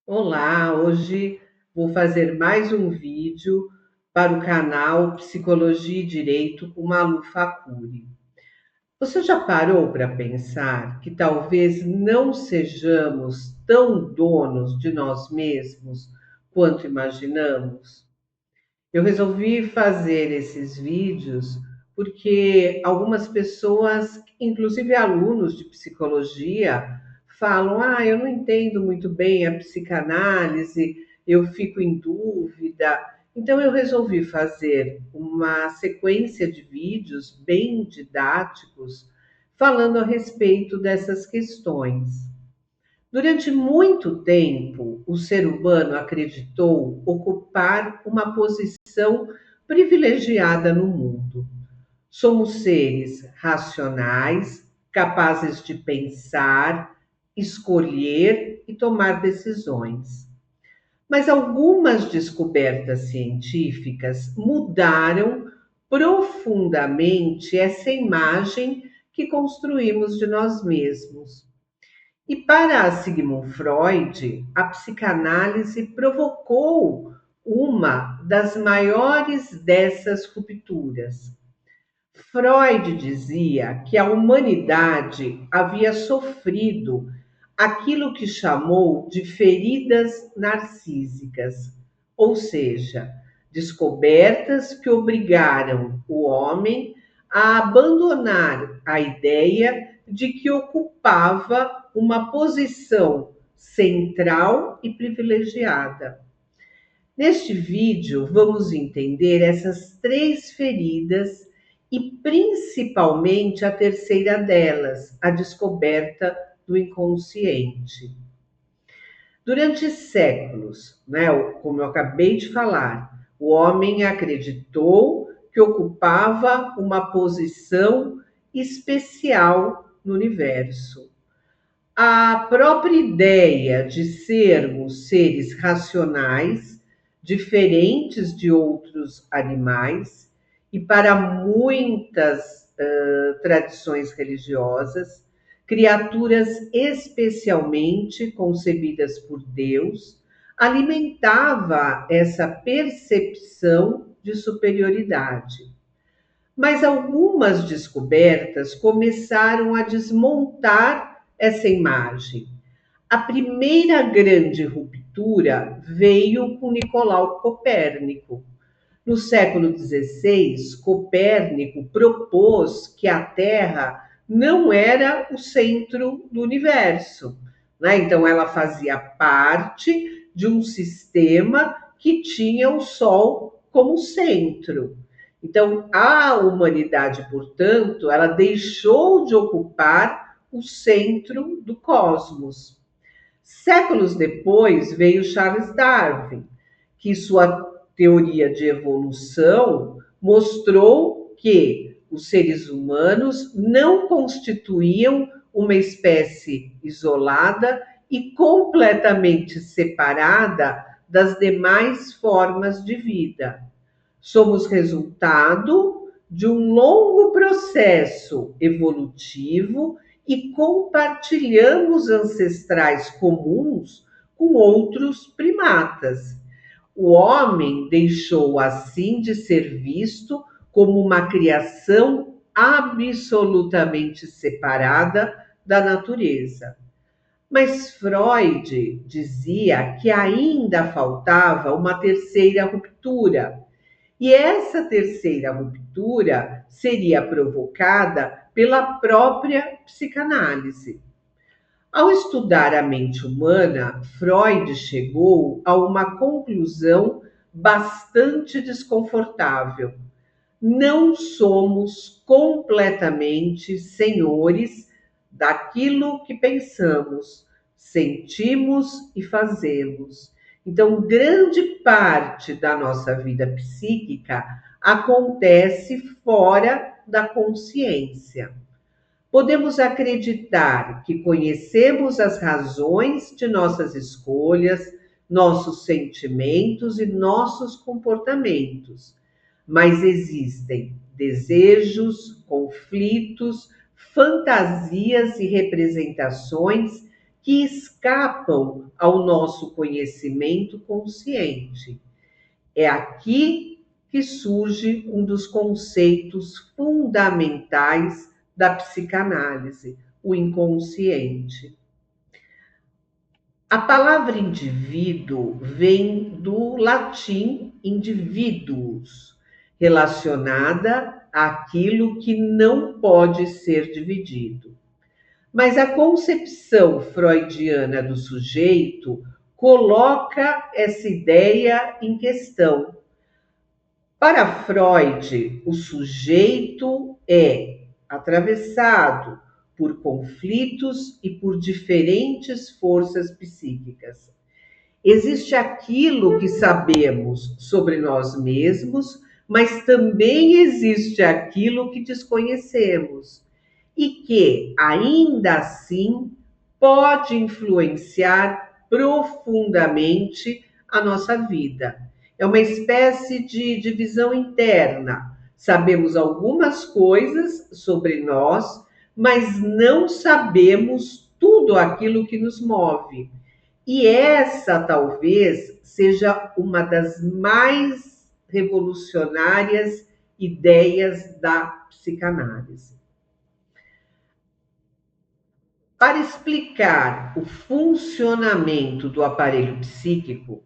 Olá, hoje vou fazer mais um vídeo para o canal Psicologia e Direito com Malu Facuri. Você já parou para pensar que talvez não sejamos tão donos de nós mesmos quanto imaginamos? Eu resolvi fazer esses vídeos porque algumas pessoas, inclusive alunos de psicologia, falam: eu não entendo muito bem a psicanálise, eu fico em dúvida. Então, eu resolvi fazer uma sequência de vídeos bem didáticos falando a respeito dessas questões. Durante muito tempo, o ser humano acreditou ocupar uma posição privilegiada no mundo. Somos seres racionais, capazes de pensar, escolher e tomar decisões. Mas algumas descobertas científicas mudaram profundamente essa imagem que construímos de nós mesmos. E para Sigmund Freud, a psicanálise provocou uma das maiores dessas rupturas. Freud dizia que a humanidade havia sofrido aquilo que chamou de feridas narcísicas, ou seja, descobertas que obrigaram o homem a abandonar a ideia de que ocupava uma posição central e privilegiada. Neste vídeo, vamos entender essas três feridas e principalmente a terceira delas, a descoberta do inconsciente. Durante séculos, como eu acabei de falar, o homem acreditou que ocupava uma posição especial no universo. A própria ideia de sermos seres racionais, diferentes de outros animais, e para muitas tradições religiosas, criaturas especialmente concebidas por Deus, alimentava essa percepção de superioridade. Mas algumas descobertas começaram a desmontar essa imagem. A primeira grande ruptura veio com Nicolau Copérnico. No século XVI, Copérnico propôs que a Terra não era o centro do universo, né? Então, ela fazia parte de um sistema que tinha o Sol como centro. Então, a humanidade, portanto, ela deixou de ocupar o centro do cosmos. Séculos depois veio Charles Darwin, que sua teoria de evolução mostrou que os seres humanos não constituíam uma espécie isolada e completamente separada das demais formas de vida. Somos resultado de um longo processo evolutivo e compartilhamos ancestrais comuns com outros primatas. O homem deixou assim de ser visto como uma criação absolutamente separada da natureza. Mas Freud dizia que ainda faltava uma terceira ruptura. E essa terceira ruptura seria provocada pela própria psicanálise. Ao estudar a mente humana, Freud chegou a uma conclusão bastante desconfortável. Não somos completamente senhores daquilo que pensamos, sentimos e fazemos. Então, grande parte da nossa vida psíquica acontece fora da consciência. Podemos acreditar que conhecemos as razões de nossas escolhas, nossos sentimentos e nossos comportamentos, mas existem desejos, conflitos, fantasias e representações que escapam ao nosso conhecimento consciente. É aqui que surge um dos conceitos fundamentais da psicanálise, o inconsciente. A palavra indivíduo vem do latim individuus, relacionada àquilo que não pode ser dividido. Mas a concepção freudiana do sujeito coloca essa ideia em questão. Para Freud, o sujeito é atravessado por conflitos e por diferentes forças psíquicas. Existe aquilo que sabemos sobre nós mesmos, mas também existe aquilo que desconhecemos e que, ainda assim, pode influenciar profundamente a nossa vida. É uma espécie de divisão interna. Sabemos algumas coisas sobre nós, mas não sabemos tudo aquilo que nos move. E essa talvez seja uma das mais revolucionárias ideias da psicanálise. Para explicar o funcionamento do aparelho psíquico,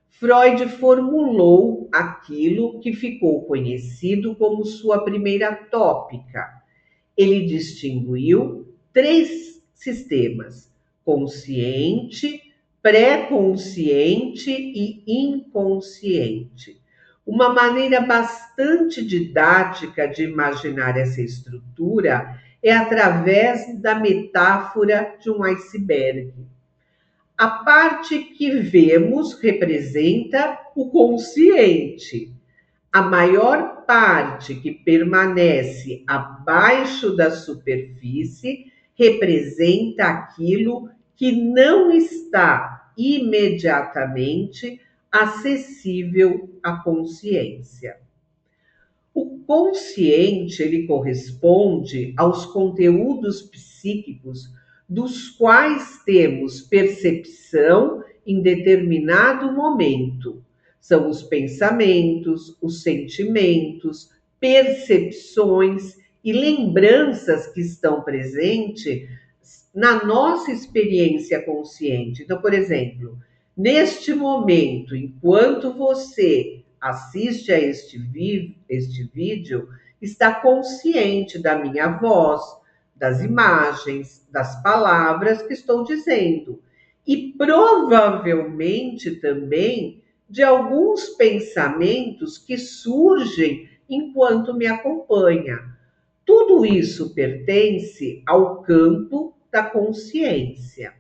Freud formulou aquilo que ficou conhecido como sua primeira tópica. Ele distinguiu 3 sistemas: consciente, pré-consciente e inconsciente. Uma maneira bastante didática de imaginar essa estrutura é através da metáfora de um iceberg. A parte que vemos representa o consciente. A maior parte que permanece abaixo da superfície representa aquilo que não está imediatamente acessível à consciência. O consciente, ele corresponde aos conteúdos psíquicos dos quais temos percepção em determinado momento. São os pensamentos, os sentimentos, percepções e lembranças que estão presentes na nossa experiência consciente. Então, por exemplo, neste momento, enquanto você assiste a este vídeo, está consciente da minha voz, das imagens, das palavras que estou dizendo. E provavelmente também de alguns pensamentos que surgem enquanto me acompanha. Tudo isso pertence ao campo da consciência.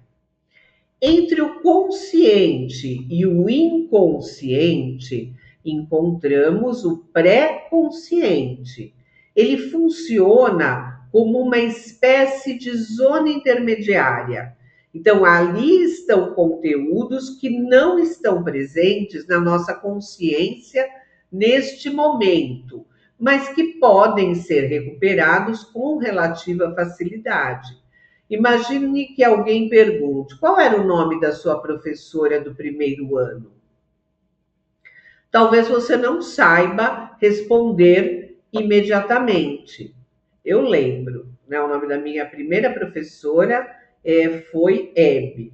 Entre o consciente e o inconsciente, encontramos o pré-consciente. Ele funciona como uma espécie de zona intermediária. Então, ali estão conteúdos que não estão presentes na nossa consciência neste momento, mas que podem ser recuperados com relativa facilidade. Imagine que alguém pergunte: qual era o nome da sua professora do primeiro ano? Talvez você não saiba responder imediatamente. Eu lembro, né? O nome da minha primeira professora foi Hebe.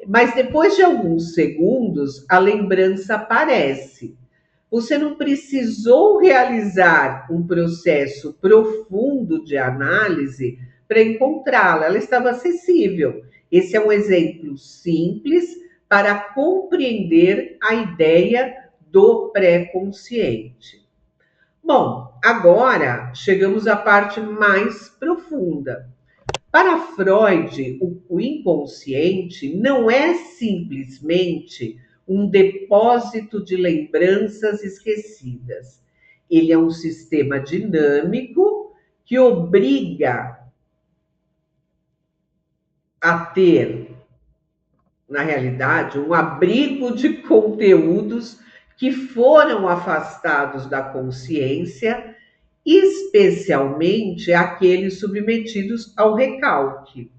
Mas depois de alguns segundos, a lembrança aparece. Você não precisou realizar um processo profundo de análise para encontrá-la, ela estava acessível. Esse é um exemplo simples para compreender a ideia do pré-consciente. Bom, agora chegamos à parte mais profunda. Para Freud, o inconsciente não é simplesmente um depósito de lembranças esquecidas. Ele é um sistema dinâmico que obriga a ter, na realidade, um abrigo de conteúdos que foram afastados da consciência, especialmente aqueles submetidos ao recalque.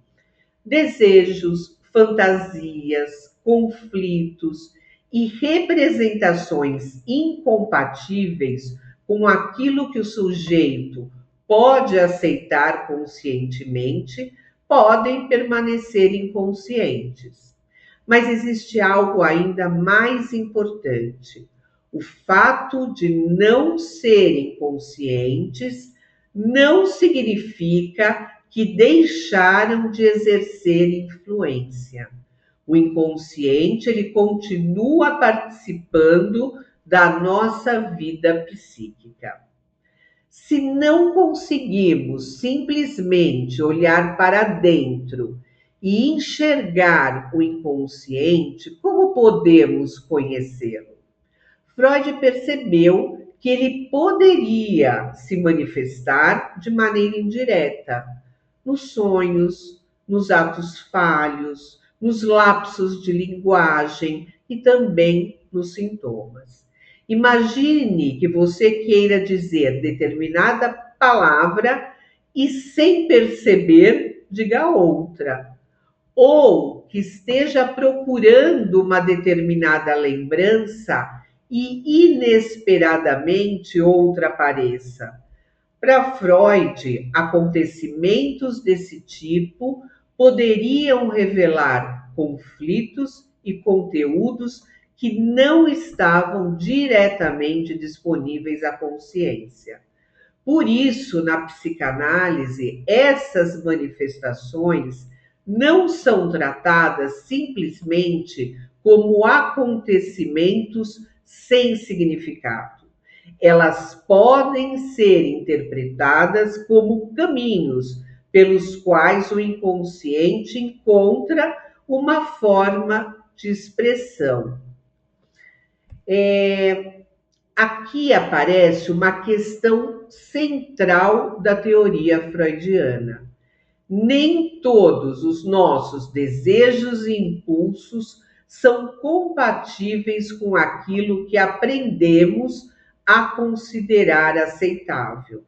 Desejos, fantasias, conflitos e representações incompatíveis com aquilo que o sujeito pode aceitar conscientemente podem permanecer inconscientes. Mas existe algo ainda mais importante. O fato de não serem conscientes não significa que deixaram de exercer influência. O inconsciente, ele continua participando da nossa vida psíquica. Se não conseguimos simplesmente olhar para dentro e enxergar o inconsciente, como podemos conhecê-lo? Freud percebeu que ele poderia se manifestar de maneira indireta, nos sonhos, nos atos falhos, nos lapsos de linguagem e também nos sintomas. Imagine que você queira dizer determinada palavra e, sem perceber, diga outra. Ou que esteja procurando uma determinada lembrança e inesperadamente outra apareça. Para Freud, acontecimentos desse tipo poderiam revelar conflitos e conteúdos que não estavam diretamente disponíveis à consciência. Por isso, na psicanálise, essas manifestações não são tratadas simplesmente como acontecimentos sem significado. Elas podem ser interpretadas como caminhos pelos quais o inconsciente encontra uma forma de expressão. Aqui aparece uma questão central da teoria freudiana. Nem todos os nossos desejos e impulsos são compatíveis com aquilo que aprendemos a considerar aceitável.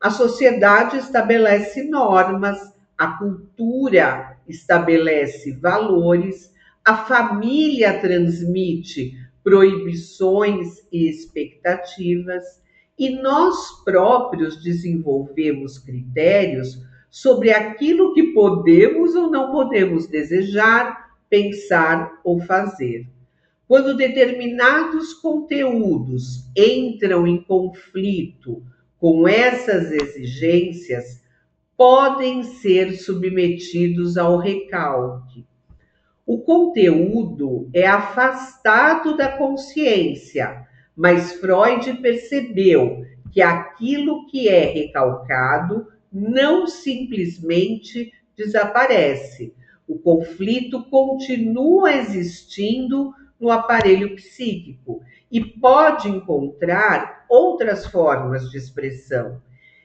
A sociedade estabelece normas, a cultura estabelece valores, a família transmite proibições e expectativas, e nós próprios desenvolvemos critérios sobre aquilo que podemos ou não podemos desejar, pensar ou fazer. Quando determinados conteúdos entram em conflito com essas exigências, podem ser submetidos ao recalque. O conteúdo é afastado da consciência, mas Freud percebeu que aquilo que é recalcado não simplesmente desaparece. O conflito continua existindo no aparelho psíquico e pode encontrar outras formas de expressão.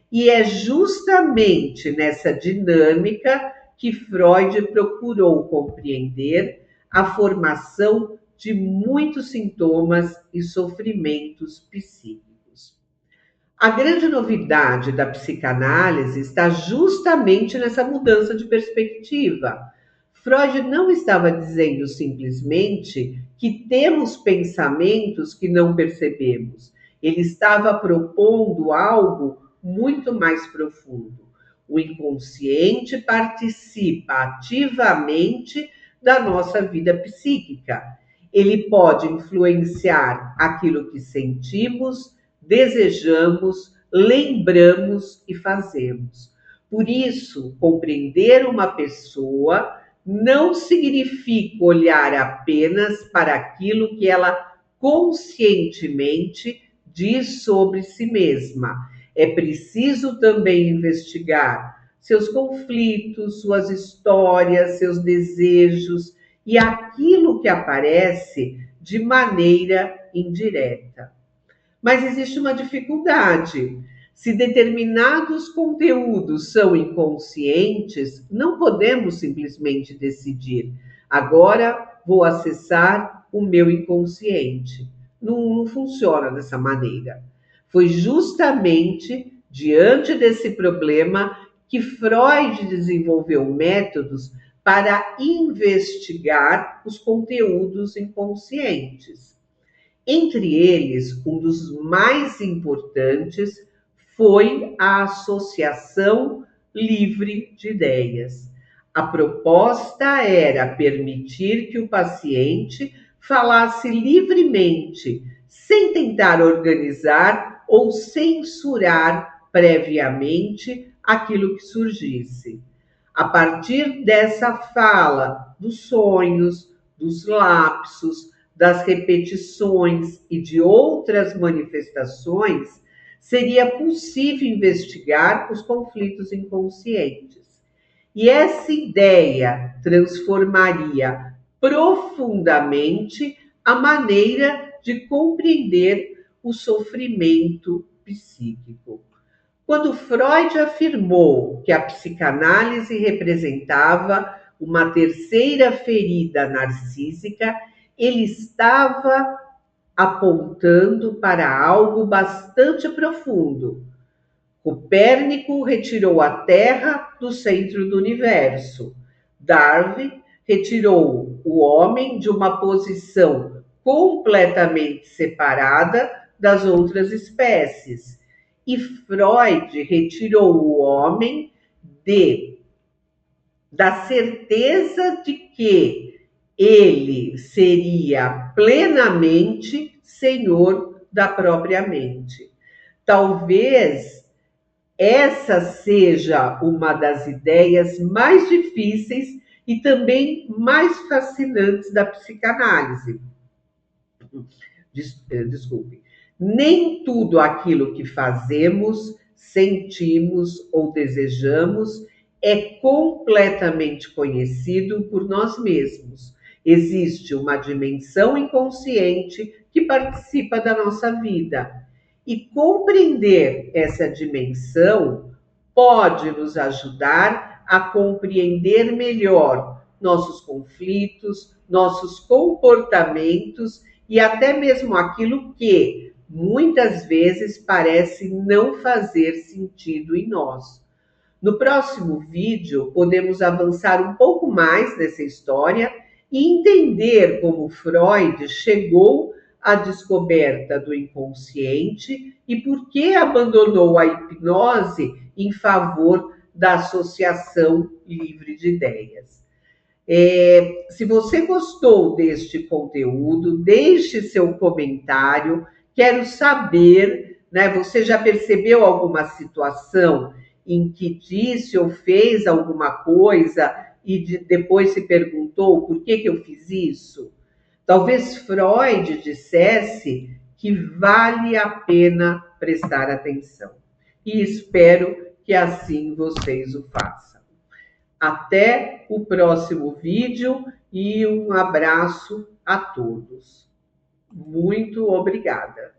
E é justamente nessa dinâmica que Freud procurou compreender a formação de muitos sintomas e sofrimentos psíquicos. A grande novidade da psicanálise está justamente nessa mudança de perspectiva. Freud não estava dizendo simplesmente que temos pensamentos que não percebemos. Ele estava propondo algo muito mais profundo. O inconsciente participa ativamente da nossa vida psíquica. Ele pode influenciar aquilo que sentimos, desejamos, lembramos e fazemos. Por isso, compreender uma pessoa não significa olhar apenas para aquilo que ela conscientemente diz sobre si mesma. É preciso também investigar seus conflitos, suas histórias, seus desejos e aquilo que aparece de maneira indireta. Mas existe uma dificuldade. Se determinados conteúdos são inconscientes, não podemos simplesmente decidir. Agora vou acessar o meu inconsciente. Não funciona dessa maneira. Foi justamente diante desse problema que Freud desenvolveu métodos para investigar os conteúdos inconscientes. Entre eles, um dos mais importantes foi a associação livre de ideias. A proposta era permitir que o paciente falasse livremente, sem tentar organizar ou censurar previamente aquilo que surgisse. A partir dessa fala, dos sonhos, dos lapsos, das repetições e de outras manifestações, seria possível investigar os conflitos inconscientes. E essa ideia transformaria profundamente a maneira de compreender o sofrimento psíquico. Quando Freud afirmou que a psicanálise representava uma terceira ferida narcísica, ele estava apontando para algo bastante profundo. Copérnico retirou a Terra do centro do universo. Darwin retirou o homem de uma posição completamente separada das outras espécies. E Freud retirou o homem da certeza de que ele seria plenamente senhor da própria mente. Talvez essa seja uma das ideias mais difíceis e também mais fascinantes da psicanálise. Desculpe. Nem tudo aquilo que fazemos, sentimos ou desejamos é completamente conhecido por nós mesmos. Existe uma dimensão inconsciente que participa da nossa vida. E compreender essa dimensão pode nos ajudar a compreender melhor nossos conflitos, nossos comportamentos e até mesmo aquilo que muitas vezes parece não fazer sentido em nós. No próximo vídeo, podemos avançar um pouco mais nessa história e entender como Freud chegou à descoberta do inconsciente e por que abandonou a hipnose em favor da associação livre de ideias. Se você gostou deste conteúdo, deixe seu comentário. Quero saber, né? Você já percebeu alguma situação em que disse ou fez alguma coisa e depois se perguntou por que eu fiz isso? Talvez Freud dissesse que vale a pena prestar atenção. E espero que assim vocês o façam. Até o próximo vídeo e um abraço a todos. Muito obrigada.